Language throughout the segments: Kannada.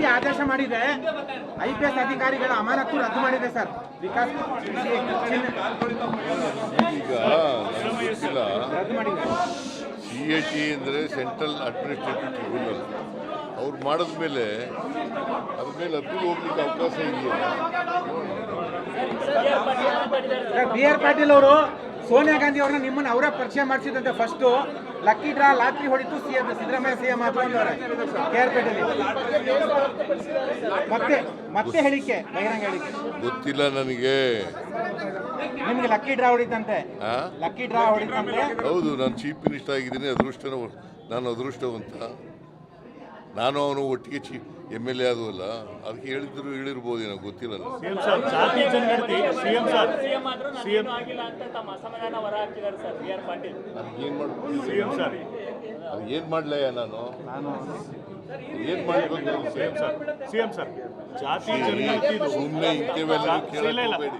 ಸಿಟಿ ಆದೇಶ ಮಾಡಿದೆ, IPS ಅಧಿಕಾರಿಗಳ ಅಮಾನತು ರದ್ದು ಮಾಡಿದೆ ಸರ್. ವಿಕಾಸ್ ಈಗ ರದ್ದು ಮಾಡಿದೆ. CAT ಅಂದರೆ ಸೆಂಟ್ರಲ್ ಅಡ್ಮಿನಿಸ್ಟ್ರೇಟಿವ್ ಟ್ರಿಬ್ಯುನಲ್. ಅವ್ರು ಮಾಡಿದ್ಮೇಲೆ ಅದ್ರ ಮೇಲೆ ಅಪೀಲ್ ಹೋಗ್ಲಿಕ್ಕೆ ಅವಕಾಶ ಇದೆಯಾ? BR ಪಾಟೀಲ್ ಅವರು ಸೋನಿಯಾ ಗಾಂಧಿ ಅವ್ರನ್ನ ನಿಮ್ಮನ್ನ ಅವರೇ ಪರಿಚಯ ಮಾಡಿಸಿದಂತೆ. ಫಸ್ಟ್ ಲಕ್ಕಿ ಡ್ರಾ ಲಾಟ್ರಿ ಹೊಡಿತು ಸಿದ್ದರಾಮಯ್ಯ CM ಮಾತ್ರ ಅಂದವ್ರೆ KRಪೇಟೆಯಲ್ಲಿ. ಮತ್ತೆ ಹೇಳಿಕೆ, ಬಹಿರಂಗ ಹೇಳಿಕೆ ಗೊತ್ತಿಲ್ಲ ನನಗೆ. ನಿಮ್ಗೆ ಲಕ್ಕಿ ಡ್ರಾ ಹೊಡಿತಂತೆ. ಲಕ್ಕಿ ಡ್ರಾ ಹೊಡಿತಂತೆ. ಹೌದು, ನಾನು ಚೀಫ್ ಮಿನಿಸ್ಟರ್ ಆಗಿದ್ದೀನಿ. ನಾನು ಅದೃಷ್ಟವಂತ. ನಾನು ಅವನು ಒಟ್ಟಿಗೆ MLA ಆದವಲ್ಲ, ಅದಕ್ಕೆ ಹೇಳಿರ್ಬೋದು, ಏನೋ ಗೊತ್ತಿಲ್ಲ. ಏನ್ ಮಾಡ್ಲಯ್ಯ ನಾನು ಏನ್ ಮಾಡ್ಬೇಕು? ಸುಮ್ಮನೆ ಇಂಥವೆಲ್ಲ ಕೇಳಬೇಡಿ.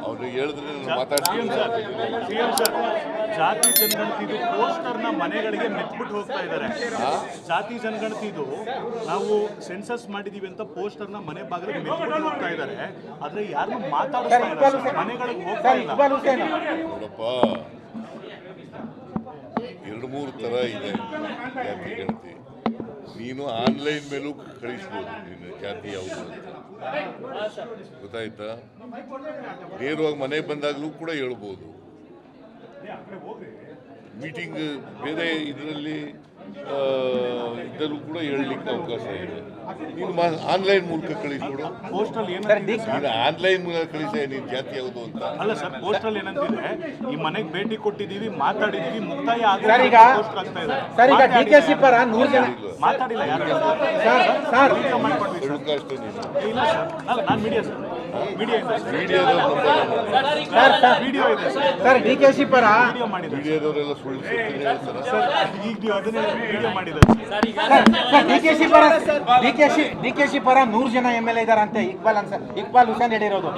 ಅವ್ರಿಗೆ ಹೇಳಿದ್ರೆ ಮಾತಾಡ್ತೀನಿ. ಜಾತಿ ಜನಗಣತಿದು ಪೋಸ್ಟರ್ನ ಮನೆಗಳಿಗೆ ಮೆತ್ಬಿಟ್ಟು ಹೋಗ್ತಾ ಇದ್ದಾರೆ. ಜಾತಿ ಜನಗಣತಿದು ನಾವು ಸೆನ್ಸಸ್ ಮಾಡಿದೀವಿ ಅಂತ ಪೋಸ್ಟರ್ನ ಮನೆ ಬಾಗಿಲಿಗೆ ಮೆತ್ಬಿಟ್ಟು ಹೋಗ್ತಾ ಇದ್ದಾರೆ. ಆದ್ರೆ ಯಾರನ್ನು ಮಾತಾಡ್ತಾ ಇಲ್ಲ, ಮನೆಗಳಿಗೆ ಹೋಗ್ತಾ ಇಲ್ಲ. ನೋಡಪ್ಪ, 2-3 ಥರ ಇದೆ ಜಾತಿ ಗಣತಿ. ನೀನು ಆನ್ಲೈನ್ ಮೇಲೂ ಕಳಿಸ್ಬೋದು ನಿನ್ನ ಜಾತಿ ಯಾವುದು ಅಂತ, ಗೊತ್ತಾಯ್ತಾ? ನೇರವಾಗಿ ಮನೆಗೆ ಬಂದಾಗಲೂ ಕೂಡ ಹೇಳ್ಬೋದು. ಮೀಟಿಂಗ್ ಬೇರೆ ಇದರಲ್ಲಿ ಇದ್ದರೂ ಕೂಡ ಹೇಳಲಿಕ್ಕೆ ಅವಕಾಶ ಇದೆ. ನೀನು ಆನ್ಲೈನ್ ಮೂಲಕ ಕಳಿಸ್ಬಿಡು. ಆನ್ಲೈನ್ ಮೂಲಕ ಕಳಿಸ ನೀನು ಜಾತಿ ಯಾವುದು ಅಂತ. ಅಲ್ಲ ಸರ್, ಪೋಸ್ಟಲ್ ಏನಂತಿದ್ರೆ ಈ ಮನೆಗೆ ಭೇಟಿ ಕೊಟ್ಟಿದ್ದೀವಿ, ಮಾತಾಡಿದೀವಿ, ಮುಕ್ತಾಯ DKC ಪರ 100 ಜನ ಮಾತಾಡಿಲ್ಲ. ಯಾರು ಇಲ್ಲ ಸರ್, ನಾನು ಮೀಡಿಯಾ ಸರ್, ವಿಡಿಯೋ ಇದೆ ಸರ್. DKC ಪರ ಮೀಡಿಯಾದವರೆಲ್ಲ ಸುಳ್ಳು ಹೇಳ್ತಾರೆ ಸರ್. ಈಗ ನೀವು ಅದನ್ನೇ ವಿಡಿಯೋ ಮಾಡಿದ್ದಾರೆ DKC ಪರ 100 ಜನ MLA ಇದಾರಂತೆ. ಇಕ್ಬಾಲ್ ಹುಸೇನ್ ಹೇಳಿರೋದು.